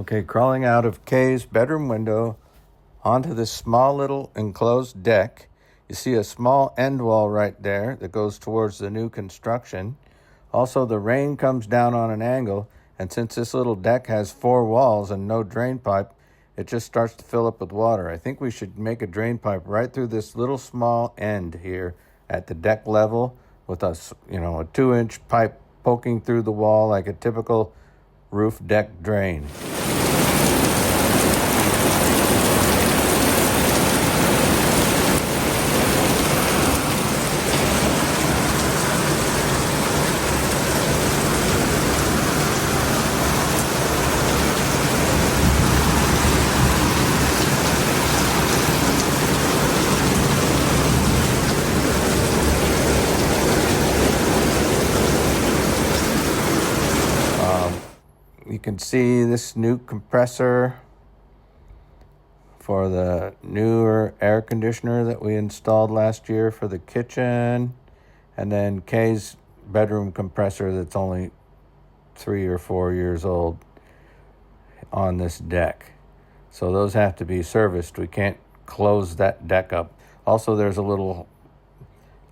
Okay, crawling out of Kay's bedroom window onto this small little enclosed deck. You see a small end wall right there that goes towards the new construction. Also, the rain comes down on an angle, and since this little deck has 4 walls and no drain pipe, it just starts to fill up with water. I think we should make a drain pipe right through this little small end here at the deck level with a 2-inch pipe poking through the wall like a typical roof deck drain. You can see this new compressor for the newer air conditioner that we installed last year for the kitchen, and then Kay's bedroom compressor that's only 3 or 4 years old on this deck. So those have to be serviced. We can't close that deck up. Also, there's a little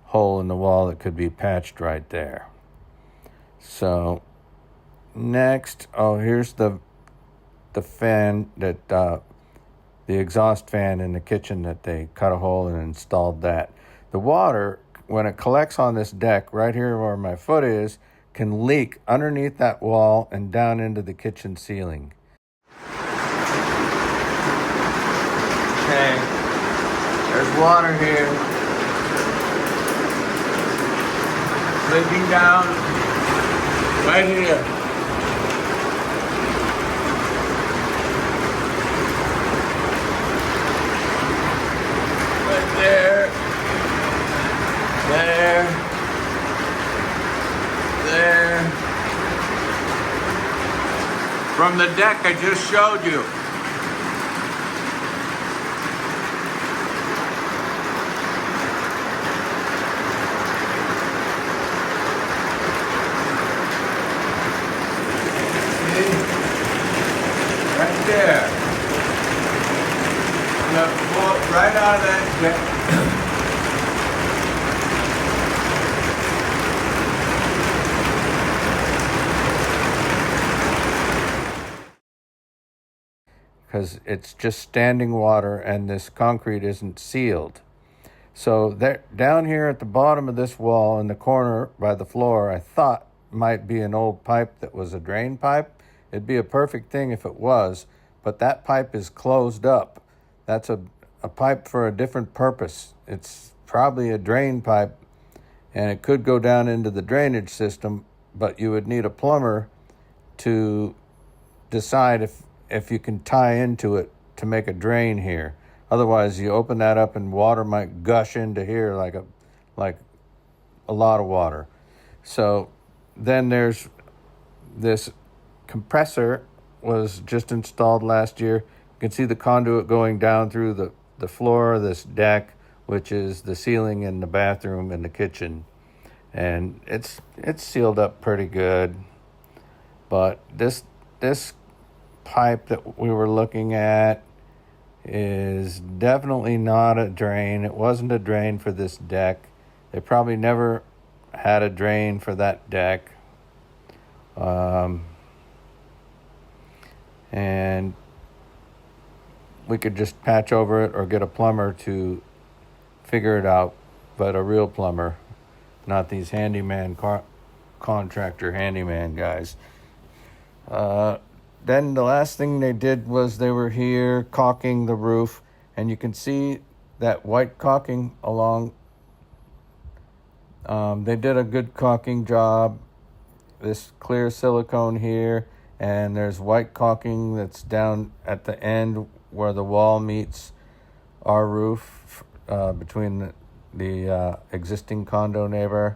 hole in the wall that could be patched right there. So next, here's the fan that the exhaust fan in the kitchen that they cut a hole and installed that. The water, when it collects on this deck right here where my foot is, can leak underneath that wall and down into the kitchen ceiling. Okay, there's water here leaking down right here. There. From the deck I just showed you. See? Right there. Right out of that deck. Because it's just standing water and this concrete isn't sealed. So there, down here at the bottom of this wall in the corner by the floor, I thought might be an old pipe that was a drain pipe. It'd be a perfect thing if it was, but that pipe is closed up. That's a pipe for a different purpose. It's probably a drain pipe, and it could go down into the drainage system, but you would need a plumber to decide if you can tie into it to make a drain here. Otherwise, you open that up and water might gush into here like a lot of water. So then there's this compressor was just installed last year. You can see the conduit going down through the floor of this deck, which is the ceiling in the bathroom and the kitchen. And it's sealed up pretty good. But this pipe that we were looking at is definitely not a drain. It wasn't a drain for this deck. They probably never had a drain for that deck. And we could just patch over it or get a plumber to figure it out, but a real plumber, not these handyman contractor handyman guys. Then the last thing they did was they were here caulking the roof, and you can see that white caulking along. They did a good caulking job. This clear silicone here, and there's white caulking that's down at the end where the wall meets our roof between the existing condo neighbor.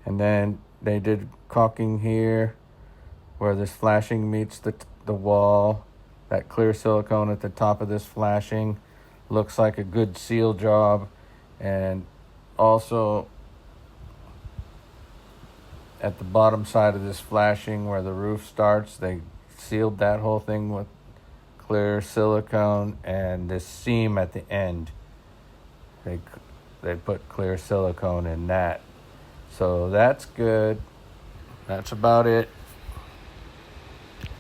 And then they did caulking here where this flashing meets the wall. That clear silicone at the top of this flashing looks like a good seal job. And also at the bottom side of this flashing where the roof starts, they sealed that whole thing with clear silicone, and this seam at the end, they put clear silicone in that. So that's good. That's about it.